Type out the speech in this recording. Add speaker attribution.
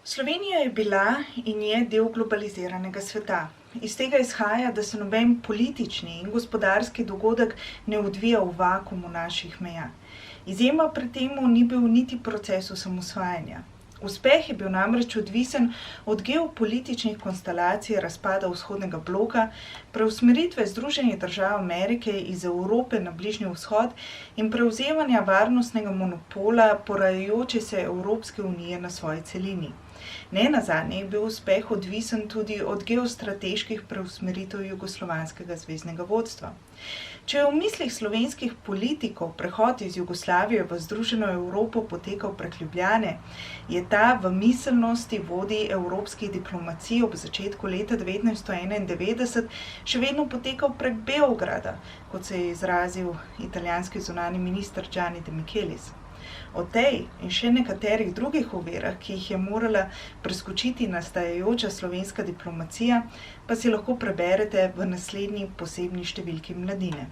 Speaker 1: Slovenija je bila in je del globaliziranega sveta. Iz tega izhaja, da se noben politični in gospodarski dogodek ne odvija v vakuumu naših meja. Izjema pri temu ni bil niti proces osamosvajanja. Uspeh je bil namreč odvisen od geopolitičnih konstelacij razpada vzhodnega bloka, preusmeritve Združenih držav Amerike iz Evrope na Bližnji vzhod in prevzemanja varnostnega monopola porajajoče se Evropske unije na svoji celini. Nenazadnje je bil uspeh odvisen tudi od geostrateških preusmeritev jugoslovanskega zveznega vodstva. Če je v mislih slovenskih politikov prehod iz Jugoslavije v Združeno Evropo potekal prek Ljubljane, je ta v miselnosti vodij evropskih diplomacij ob začetku leta 1991 še vedno potekal prek Beograda, kot se je izrazil italijanski zunanji minister Gianni De Michelis. O tej in še nekaterih drugih ovirah, ki jih je morala preskočiti nastajajoča slovenska diplomacija, pa si lahko preberete v naslednji posebni številki Mladine.